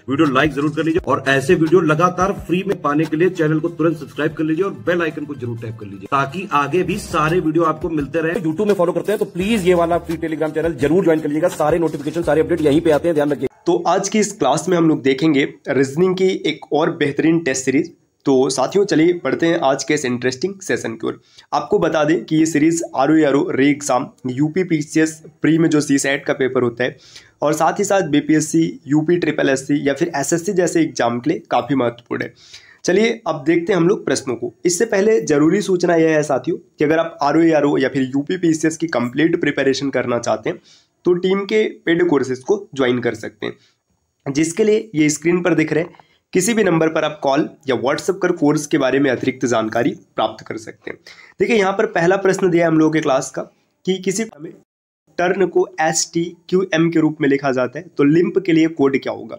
Video like जरूर कर लीजिए और ऐसे वीडियो लगातार फ्री में पाने के लिए चैनल को तुरंत सब्सक्राइब कर लीजिए और बेल आइकन को जरूर टैप कर लीजिए ताकि आगे भी सारे वीडियो आपको मिलते रहे। यूट्यूब में फॉलो करते हैं तो प्लीज ये वाला फ्री टेलीग्राम चैनल जरूर ज्वाइन कर लीजिएगा। सारे नोटिफिकेशन सारे अपडेट यहीं पे आते हैं, ध्यान रखिए। तो आज की इस क्लास में हम लोग देखेंगे रीजनिंग की एक और बेहतरीन टेस्ट सीरीज। तो साथियों चलिए पढ़ते हैं आज के इस इंटरेस्टिंग सेशन की ओर। आपको बता दें कि ये सीरीज आरओ री एग्जाम, यूपी पीसीएस प्री में जो सीसेट का पेपर होता है और साथ ही साथ बीपीएससी, यूपी ट्रिपल एससी या फिर एसएससी जैसे एग्जाम के लिए काफ़ी महत्वपूर्ण है। चलिए अब देखते हैं हम लोग प्रश्नों को। इससे पहले जरूरी सूचना यह है साथियों कि अगर आप आरओ या फिर यूपी पीसीएस की कंप्लीट प्रिपरेशन करना चाहते हैं तो टीम के पेड कोर्सेज को ज्वाइन कर सकते हैं, जिसके लिए ये स्क्रीन पर दिख रहे किसी भी नंबर पर आप कॉल या व्हाट्सएप कर कोर्स के बारे में अतिरिक्त जानकारी प्राप्त कर सकते हैं। देखिए यहाँ पर पहला प्रश्न दिया है हम लोगों के क्लास का कि किसी टर्न को STQM के रूप में लिखा जाता है तो लिंप के लिए कोड क्या होगा।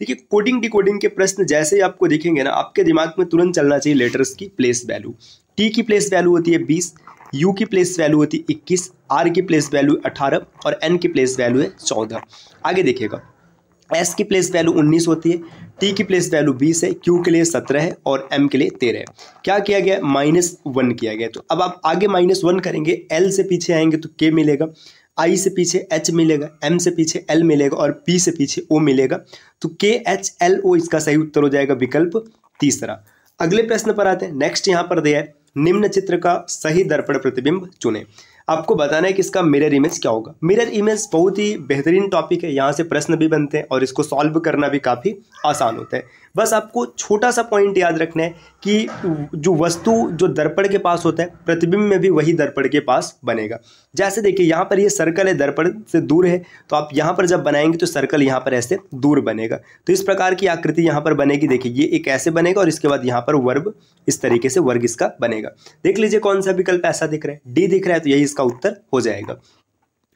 देखिए कोडिंग डिकोडिंग के प्रश्न जैसे ही आपको दिखेंगे ना, आपके दिमाग में तुरंत चलना चाहिए लेटर्स की प्लेस वैल्यू। T की प्लेस वैल्यू होती है 20, U की प्लेस वैल्यू होती है 21, R की प्लेस वैल्यू 18 और N की प्लेस वैल्यू है 14। आगे देखिएगा S की प्लेस वैल्यू 19 होती है, T की प्लेस वैल्यू 20 है, Q के लिए 17 है और M के लिए 13 है। क्या किया गया? -1 किया गया। तो अब आप आगे -1 करेंगे, L से पीछे आएंगे तो K मिलेगा, I से पीछे H मिलेगा, M से पीछे L मिलेगा और P से पीछे O मिलेगा। तो KHLO इसका सही उत्तर हो जाएगा विकल्प तीसरा। अगले प्रश्न पर आते हैं। नेक्स्ट यहाँ पर दिया है निम्न चित्र का सही दर्पण प्रतिबिंब चुने। आपको बताना है कि इसका मिरर इमेज क्या होगा। मिरर इमेज बहुत ही बेहतरीन टॉपिक है, यहाँ से प्रश्न भी बनते हैं और इसको सॉल्व करना भी काफ़ी आसान होता है। बस आपको छोटा सा पॉइंट याद रखना है कि जो वस्तु जो दर्पण के पास होता है प्रतिबिंब में भी वही दर्पण के पास बनेगा। जैसे देखिए यहाँ पर ये सर्कल है, दर्पण से दूर है, तो आप यहाँ पर जब बनाएंगे तो सर्कल यहाँ पर ऐसे दूर बनेगा। तो इस प्रकार की आकृति यहाँ पर बनेगी। देखिए ये एक ऐसे बनेगा और इसके बाद यहाँ पर वर्ग, इस तरीके से वर्ग इसका बनेगा। देख लीजिए कौन सा विकल्प ऐसा दिख रहा है, डी दिख रहा है, तो यही इसका उत्तर हो जाएगा।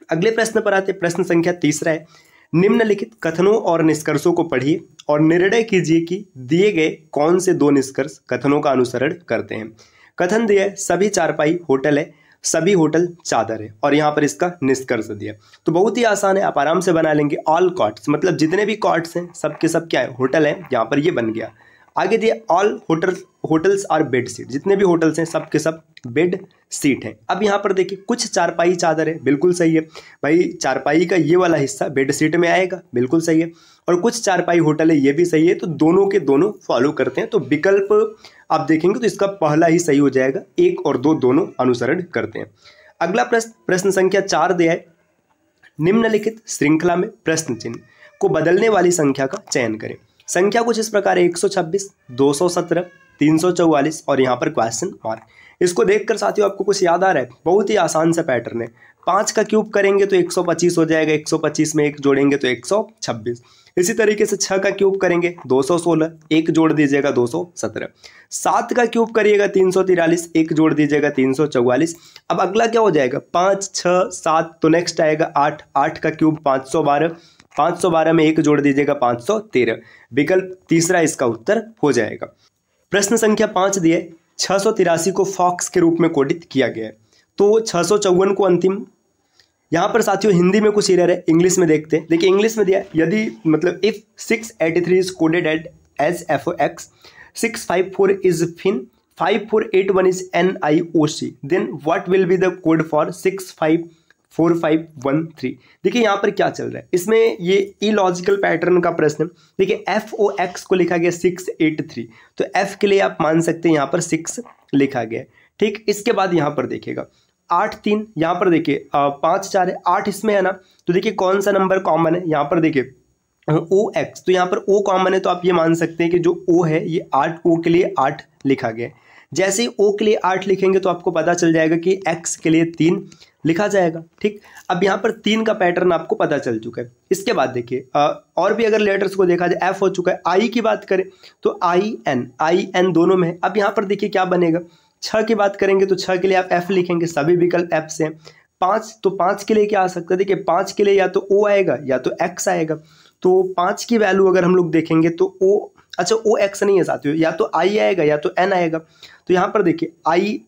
अगले प्रश्न पर आते हैं। प्रश्न संख्या तीसरा है, निम्नलिखित कथनों और निष्कर्षों को पढ़िए और निर्णय कीजिए कि दिए गए कौन से दो निष्कर्ष कथनों का अनुसरण करते हैं। कथन दिया है सभी चारपाई होटल है, सभी होटल चादर है और यहाँ पर इसका निष्कर्ष दिया। तो बहुत ही आसान है, आप आराम से बना लेंगे। ऑल कॉट्स मतलब जितने भी कॉट्स हैं सबके सब क्या है, होटल है, यहाँ पर ये बन गया। आगे दिया all hotels are bed seat, जितने भी होटल्स हैं सबके सब बेड सीट है। अब यहाँ पर देखिए कुछ चारपाई चादर है, बिल्कुल सही है भाई, चारपाई का ये वाला हिस्सा बेड सीट में आएगा, बिल्कुल सही है। और कुछ चारपाई होटल है, ये भी सही है। तो दोनों के दोनों फॉलो करते हैं। तो विकल्प आप देखेंगे तो इसका पहला ही सही हो जाएगा, 1 और 2 दोनों अनुसरण करते हैं। अगला प्रश्न संख्या 4 दिया है, निम्नलिखित श्रृंखला में प्रश्न चिन्ह को बदलने वाली संख्या का चयन करें। संख्या कुछ इस प्रकार है, 126, 217, 344 और यहाँ पर क्वेश्चन मार्क। इसको देखकर साथियों आपको कुछ याद आ रहा है? बहुत ही आसान सा पैटर्न है। 5 का क्यूब करेंगे तो 125 हो जाएगा, 125 में 1 जोड़ेंगे तो 126। इसी तरीके से 6 का क्यूब करेंगे 216, 1 जोड़ दीजिएगा 217। 7 का क्यूब करिएगा 343, 1 जोड़ दीजिएगा 344। अब अगला क्या हो जाएगा, 5, 6, 7, तो नेक्स्ट आएगा 8, 8 का क्यूब 512, 512 में 1 जोड़ दीजिएगा 513। विकल्प तीसरा इसका उत्तर हो जाएगा। प्रश्न संख्या 5 दिए 683 को फॉक्स के रूप में कोडित किया गया है। तो 654 को अंतिम, यहाँ पर साथियों हिंदी में कुछ एरर है, इंग्लिश में देखते हैं। देखिए इंग्लिश में दिया यदि मतलब if 683 is coded as FOX, 654 is fin, 5481 is NIOC, then what will be the code for 654513। देखिए यहाँ पर क्या चल रहा है, इसमें ये इलॉजिकल पैटर्न का प्रश्न। देखिए FOX को लिखा गया 683, तो F के लिए आप मान सकते हैं यहाँ पर 6 लिखा गया। ठीक, इसके बाद यहाँ पर देखिएगा 8 3, यहाँ पर देखिए 5 4 है, 8 इसमें है ना, तो देखिए कौन सा नंबर कॉमन है, यहाँ पर देखिए OX, तो यहाँ पर O कॉमन है, तो आप ये मान सकते हैं कि जो O है ये 8, O के लिए 8 लिखा गया। जैसे ही O के लिए 8 लिखेंगे तो आपको पता चल जाएगा कि X के लिए 3 लिखा जाएगा। ठीक, अब यहाँ पर 3 का पैटर्न आपको पता चल चुका है। इसके बाद देखिए और भी अगर लेटर्स को देखा जाए, F हो चुका है। I की बात करें तो IN दोनों में है। अब यहाँ पर देखिए क्या बनेगा, 6 की बात करेंगे तो 6 के लिए आप F लिखेंगे, सभी विकल्प F से हैं। 5, तो 5 के लिए क्या आ सकता है, देखिए 5 के लिए या तो O आएगा या तो X आएगा। तो 5 की वैल्यू अगर हम लोग देखेंगे तो OX नहीं है साथियों, या तो I आएगा या तो N आएगा। तो यहाँ पर देखिए I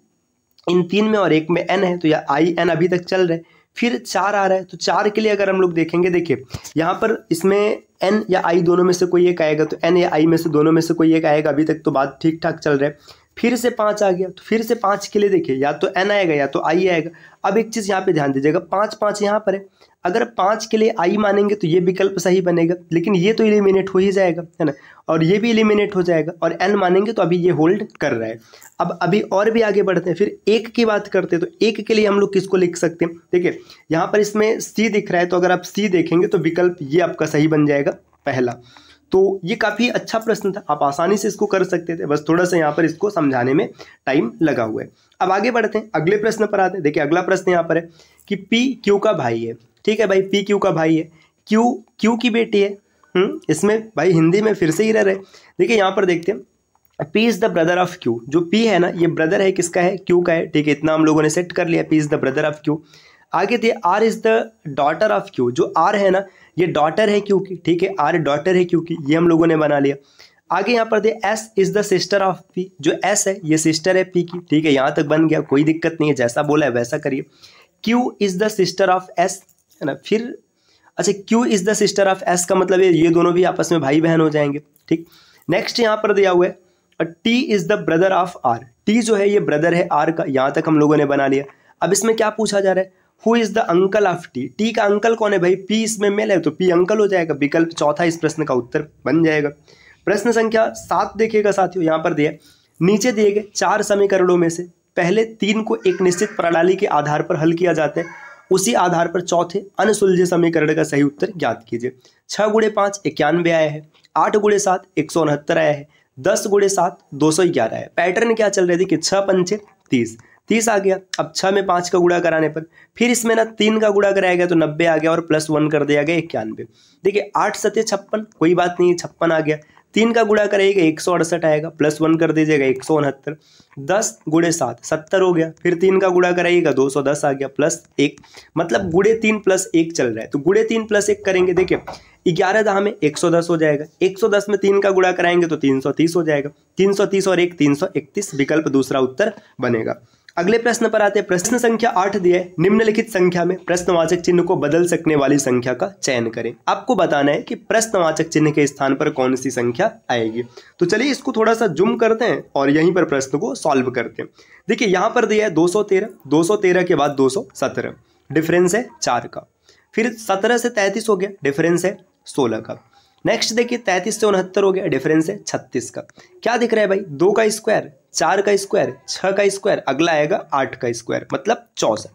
इन 3 में और 1 में N है, तो या IN अभी तक चल रहा है। फिर 4 आ रहा है, तो 4 के लिए अगर हम लोग देखेंगे, देखिए यहाँ पर इसमें एन या आई दोनों में से कोई एक आएगा, तो एन या आई में से दोनों में से कोई एक आएगा। अभी तक तो बात ठीक ठाक चल रहा है। फिर से 5 आ गया, तो फिर से 5 के लिए देखिए या तो एन आएगा या तो आई आएगा। अब एक चीज़ यहाँ पे ध्यान दीजिएगा, 5 5 यहाँ पर है, अगर 5 के लिए आई मानेंगे तो ये विकल्प सही बनेगा, लेकिन ये तो एलिमिनेट हो ही जाएगा, है ना, और ये भी एलिमिनेट हो जाएगा, और एन मानेंगे तो अभी ये होल्ड कर रहा है। अब अभी और भी आगे बढ़ते हैं, फिर एक की बात करते हैं, तो एक के लिए हम लोग किसको लिख सकते हैं? देखिए यहाँ पर इसमें सी दिख रहा है, तो अगर आप सी देखेंगे तो विकल्प ये आपका सही बन जाएगा पहला। तो ये काफ़ी अच्छा प्रश्न था, आप आसानी से इसको कर सकते थे, बस थोड़ा सा यहाँ पर इसको समझाने में टाइम लगा हुआ है। अब आगे बढ़ते हैं, अगले प्रश्न पर आते हैं। देखिए अगला प्रश्न यहाँ पर है कि पी क्यू का भाई है। ठीक है भाई, पी क्यू का भाई है, क्यू क्यू की बेटी है। इसमें भाई हिंदी में फिर से ही रह रहे। देखिए यहाँ पर देखते हैं, P is the brother of Q। जो P है ना, ये ब्रदर है किसका है? Q का है। ठीक है, इतना हम लोगों ने सेट कर लिया, P is the brother of Q। आगे थे R is the daughter of Q। जो R है ना, ये डॉटर है Q की। ठीक है, R डॉटर है Q की, ये हम लोगों ने बना लिया। आगे यहाँ पर दे S is the sister of P। जो S है ये सिस्टर है P की। ठीक है, यहाँ तक बन गया, कोई दिक्कत नहीं है, जैसा बोला है वैसा करिए। Q is the sister of S, है ना। फिर अच्छा, Q is the sister of S का मतलब ये दोनों भी आपस में भाई बहन हो जाएंगे। ठीक, नेक्स्ट यहाँ पर दिया हुआ है T is the brother of R। T जो है ये ब्रदर है R का, यहाँ तक हम लोगों ने बना लिया। अब इसमें क्या पूछा जा रहा है? Who is the uncle of T। T का अंकल कौन है भाई? P इसमें मेल है तो P अंकल हो जाएगा, विकल्प चौथा इस प्रश्न का उत्तर बन जाएगा। प्रश्न संख्या 7 देखिएगा साथियों, यहाँ पर दिया नीचे दिए गए 4 समीकरणों में से पहले 3 को एक निश्चित प्रणाली के आधार पर हल किया जाता है, उसी आधार पर चौथे अनसुलझे समीकरण का सही उत्तर ज्ञात कीजिए। 6 × 5 91 आया है, 8 × 7 169 आया है, 10 × 7 211 है। पैटर्न क्या चल रहा है? देखिए 6 पंचे 30, 30 आ गया। अब 6 में 5 का गुणा कराने पर फिर इसमें ना 3 का गुणा कराया तो 90 आ गया, और +1 कर दिया गया 91। देखिए 8 7 56, कोई बात नहीं, 56 आ गया। 3 का गुणा करेगा 168 आएगा, +1 कर दीजिएगा 169। 10 × 7 70 हो गया, फिर 3 का गुणा कराइएगा 210 आ गया, +1, मतलब गुणे 3 + 1 चल रहा है, तो गुणे 3 + 1 करेंगे। देखिए 11 दाह में 110 हो जाएगा, 110 में 3 का गुणा कराएंगे तो 330 हो जाएगा, 330 और 1 331, विकल्प दूसरा उत्तर बनेगा। अगले प्रश्न पर आते हैं। प्रश्न संख्या 8 दिया है, निम्नलिखित संख्या में प्रश्नवाचक चिन्ह को बदल सकने वाली संख्या का चयन करें। आपको बताना है कि प्रश्नवाचक चिन्ह के स्थान पर कौन सी संख्या आएगी। तो चलिए इसको थोड़ा सा जूम करते हैं और यहीं पर प्रश्न को सॉल्व करते हैं। देखिए यहाँ पर दिया है 213, 213 के बाद 217, डिफरेंस है 4 का। फिर 17 से 33 हो गया, डिफरेंस है 16 का। नेक्स्ट देखिए 33 से 69 हो गया, डिफरेंस है 36 का। क्या दिख रहा है भाई? 2 का स्क्वायर, 4 का स्क्वायर, 6 का स्क्वायर, अगला आएगा 8 का स्क्वायर, मतलब 64।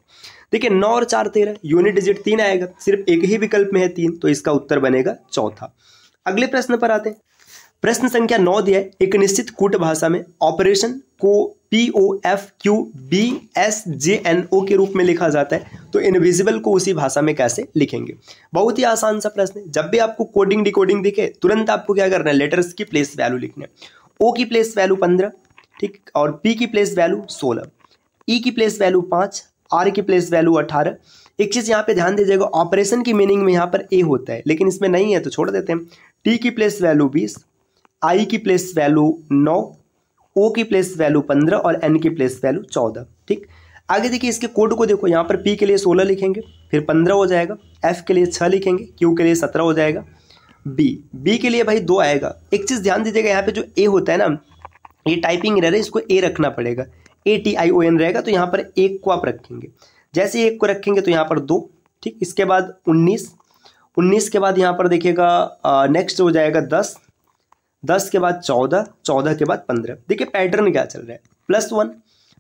देखिए 9 और 4 13, यूनिट डिजिट 3 आएगा, सिर्फ एक ही विकल्प में है 3, तो इसका उत्तर बनेगा चौथा। अगले प्रश्न पर आते हैं। प्रश्न संख्या 9 दिया है, एक निश्चित कूट भाषा में ऑपरेशन को POFQBSJNO के रूप में लिखा जाता है, तो इनविजिबल को उसी भाषा में कैसे लिखेंगे? बहुत ही आसान सा प्रश्न है। जब भी आपको कोडिंग डिकोडिंग दिखे, तुरंत आपको क्या करना है? लेटर्स की प्लेस वैल्यू लिखना है। O की प्लेस वैल्यू 15, ठीक, और P की प्लेस वैल्यू 16, E की प्लेस वैल्यू 5, R की प्लेस वैल्यू 18। एक चीज़ यहाँ पे ध्यान दीजिएगा, ऑपरेशन की मीनिंग में यहाँ पर A होता है, लेकिन इसमें नहीं है तो छोड़ देते हैं। T की प्लेस वैल्यू 20, I की प्लेस वैल्यू 9, O की प्लेस वैल्यू 15 और N की प्लेस वैल्यू 14। ठीक, आगे देखिए इसके कोड को देखो, यहाँ पर P के लिए 16 लिखेंगे, फिर 15 हो जाएगा, F के लिए 6 लिखेंगे, Q के लिए 17 हो जाएगा, B के लिए भाई 2 आएगा। एक चीज़ ध्यान दीजिएगा, यहाँ पे जो A होता है ना, ये टाइपिंग एरर है, इसको A रखना पड़ेगा, ATION रहेगा, तो यहाँ पर 1 को आप रखेंगे। जैसे 1 को रखेंगे तो यहाँ पर 2, ठीक, इसके बाद 19 के बाद यहाँ पर देखिएगा नेक्स्ट हो जाएगा 10 के बाद 14 के बाद 15। देखिए पैटर्न क्या चल रहा है? +1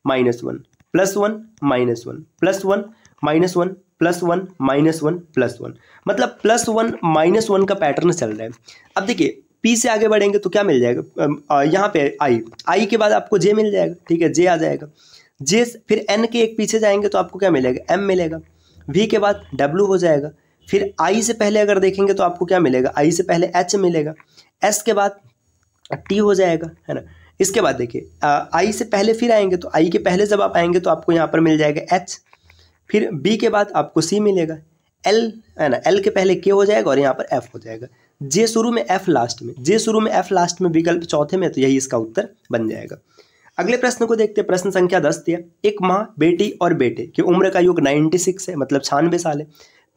-1 +1 -1 +1 -1 +1 -1 +1, मतलब +1 -1 का पैटर्न चल रहा है। अब देखिए P से आगे बढ़ेंगे तो क्या मिल जाएगा? यहाँ पे I के बाद आपको J मिल जाएगा, ठीक है, J आ जाएगा, J फिर N के एक पीछे जाएंगे तो आपको क्या मिलेगा? M मिलेगा, V के बाद W हो जाएगा, फिर I से पहले अगर देखेंगे तो आपको क्या मिलेगा? I से पहले H मिलेगा, S के बाद T हो जाएगा, है ना। इसके बाद देखिए I से पहले फिर आएंगे तो I के पहले जब आप आएंगे तो आपको यहाँ पर मिल जाएगा H, फिर B के बाद आपको C मिलेगा, L है ना, L के पहले K हो जाएगा और यहाँ पर F हो जाएगा, J शुरू में F लास्ट में, J शुरू में F लास्ट में, विकल्प चौथे में, तो यही इसका उत्तर बन जाएगा। अगले प्रश्न को देखते हैं। प्रश्न संख्या 10 दिया, एक माँ बेटी और बेटे की उम्र का योग 96 है, मतलब 96 साल है।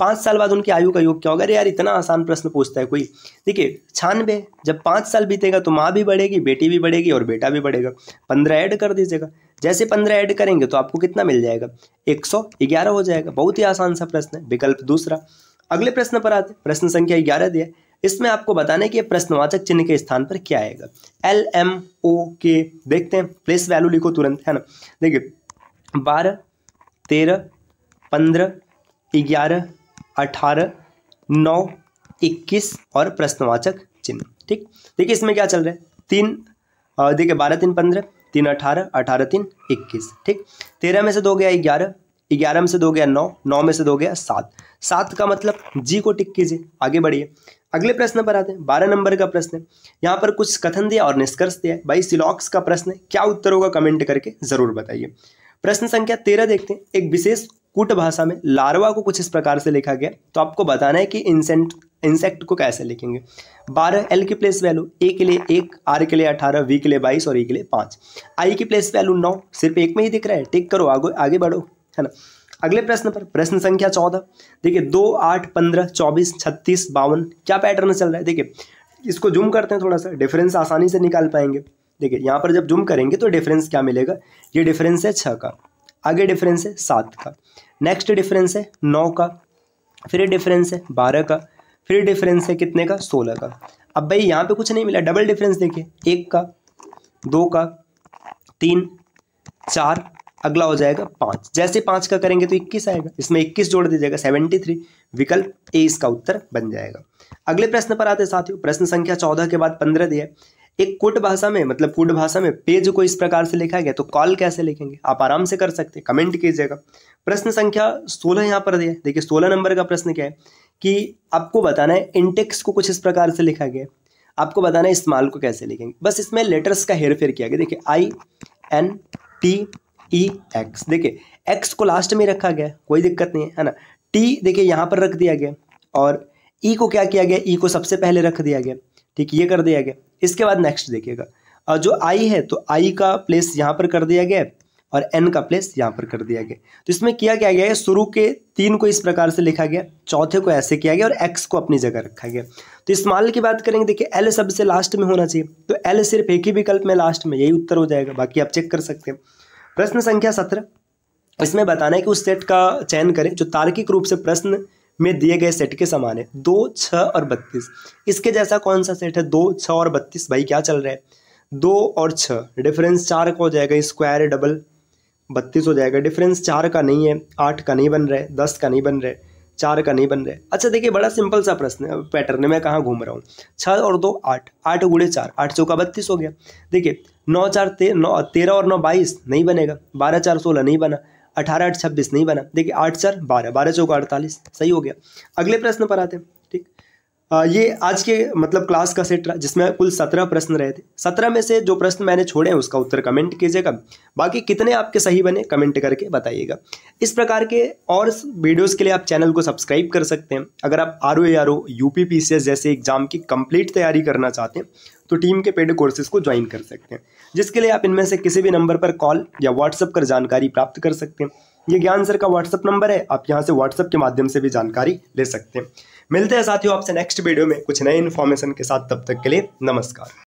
5 साल बाद उनकी आयु का योग क्या होगा? अरे यार इतना आसान प्रश्न पूछता है कोई। देखिए 96, जब 5 साल बीतेगा तो माँ भी बढ़ेगी, बेटी भी बढ़ेगी और बेटा भी बढ़ेगा। 15 ऐड कर दीजिएगा, जैसे 15 ऐड करेंगे तो आपको कितना मिल जाएगा? 111 हो जाएगा। बहुत ही आसान सा प्रश्न है, विकल्प दूसरा। अगले प्रश्न पर आते हैं, प्रश्न संख्या 11 दिया है। इसमें आपको बताना है कि प्रश्नवाचक चिन्ह के स्थान पर क्या आएगा? LMOK, देखते हैं, प्लेस वैल्यू लिखो तुरंत, है ना। देखिए 12, 13, 15, 11, 18, 9, 21 और प्रश्नवाचक चिन्ह। ठीक, देखिए इसमें क्या चल रहा है? 3, देखिए 12 3 15, 3 18, 18 3 21। ठीक, 13 में से 2 गया 11, 11 में से 2 गया 9, 9 में से 2 गया 7, 7 का मतलब जी को टिक कीजिए, आगे बढ़िए। अगले प्रश्न पर आते हैं, 12 नंबर का प्रश्न है। यहाँ पर कुछ कथन दिया और निष्कर्ष दिया है। भाई सिलॉक्स का प्रश्न है, क्या उत्तर होगा कमेंट करके जरूर बताइए। प्रश्न संख्या 13 देखते हैं। एक विशेष कूट भाषा में लार्वा को कुछ इस प्रकार से लिखा गया, तो आपको बताना है कि इंसेक्ट को कैसे लिखेंगे। 12 एल की प्लेस वैल्यू ए के लिए 1, आर के लिए 18, वी के लिए 22 और ई के लिए 5। आई की प्लेस वैल्यू 9, सिर्फ एक में ही दिख रहा है, टिक करो, आगे बढ़ो, है ना। अगले प्रश्न पर, प्रश्न संख्या 14 देखिए 2, 8, 15, 24, 36, 52, क्या पैटर्न चल रहा है? देखिए इसको जूम करते हैं थोड़ा सा, डिफरेंस आसानी से निकाल पाएंगे। देखिए यहाँ पर जब जूम करेंगे तो डिफरेंस क्या मिलेगा? ये डिफरेंस है 6 का, आगे डिफरेंस है 7 का, नेक्स्ट डिफरेंस है 9 का, फिर डिफरेंस है 12 का, फिर डिफरेंस है कितने का? 16 का। अब भाई यहाँ पे कुछ नहीं मिला, डबल डिफरेंस देखिए, 1 का, 2 का, 3, 4, अगला हो जाएगा 5। जैसे 5 का करेंगे तो 21 आएगा, इसमें 21 जोड़ दीजिएगा, 73। विकल्प ए इसका उत्तर बन जाएगा। अगले प्रश्न पर आते साथियों, प्रश्न संख्या 14 के बाद 15 दिया है। एक कूट भाषा में, मतलब कूट भाषा में पेज को इस प्रकार से लिखा गया, तो कॉल कैसे लिखेंगे? आप आराम से कर सकते हैं, कमेंट कीजिएगा। प्रश्न संख्या 16 यहाँ पर दिया है। देखिए 16 नंबर का प्रश्न क्या है कि आपको बताना है इंटेक्स को कुछ इस प्रकार से लिखा गया है, आपको बताना है स्मॉल को कैसे लिखेंगे। बस इसमें लेटर्स का हेर फेर किया गया। देखिए INTEX, देखिए एक्स को लास्ट में रखा गया, कोई दिक्कत नहीं है ना। टी देखिए यहाँ पर रख दिया गया, और ई को क्या किया गया? ई को सबसे पहले रख दिया गया, ठीक, ये कर दिया गया। इसके बाद नेक्स्ट देखिएगा, और जो आई है तो आई का प्लेस यहाँ पर कर दिया गया और एन का प्लेस यहाँ पर कर दिया गया। तो इसमें किया क्या गया है? शुरू के 3 को इस प्रकार से लिखा गया, चौथे को ऐसे किया गया और एक्स को अपनी जगह रखा गया। तो स्मॉल की बात करेंगे, देखिए एल सबसे लास्ट में होना चाहिए, तो एल सिर्फ एक ही विकल्प में लास्ट में, यही उत्तर हो जाएगा, बाकी आप चेक कर सकते हैं। प्रश्न संख्या 17, इसमें बताना है कि उस सेट का चयन करें जो तार्किक रूप से प्रश्न में दिए गए सेट के समान है। 2, 6 और 32, इसके जैसा कौन सा सेट है? 2, 6 और 32। भाई क्या चल रहा है? 2 और 6, डिफरेंस 4 का हो जाएगा, स्क्वायर डबल 32 हो जाएगा। डिफरेंस 4 का नहीं है, 8 का नहीं बन रहा है, 10 का नहीं बन रहा है, 4 का नहीं बन रहा है। अच्छा देखिए बड़ा सिंपल सा प्रश्न है, पैटर्न में कहाँ घूम रहा हूँ। 6 और 2 8, 8 गुणे 4, 8 चौका 32 हो गया। देखिए 9 4 13 और 9 22 नहीं बनेगा, 12 4 16 नहीं बना, 18 8 26 नहीं बना। देखिए 8 4 12, 12 चौका 48, सही हो गया। अगले प्रश्न पर आते हैं। ठीक, ये आज के मतलब क्लास का सेट रहा, जिसमें कुल 17 प्रश्न रहे थे। 17 में से जो प्रश्न मैंने छोड़े हैं उसका उत्तर कमेंट कीजिएगा, बाकी कितने आपके सही बने कमेंट करके बताइएगा। इस प्रकार के और वीडियोस के लिए आप चैनल को सब्सक्राइब कर सकते हैं। अगर आप RO ARO UP PCS जैसे एग्जाम की कंप्लीट तैयारी करना चाहते हैं तो टीम के पेड कोर्सेज को ज्वाइन कर सकते हैं, जिसके लिए आप इनमें से किसी भी नंबर पर कॉल या व्हाट्सएप कर जानकारी प्राप्त कर सकते हैं। ये ज्ञान सर का व्हाट्सएप नंबर है, आप यहाँ से व्हाट्सएप के माध्यम से भी जानकारी ले सकते हैं। मिलते हैं साथियों आपसे नेक्स्ट वीडियो में कुछ नए इन्फॉर्मेशन के साथ, तब तक के लिए नमस्कार।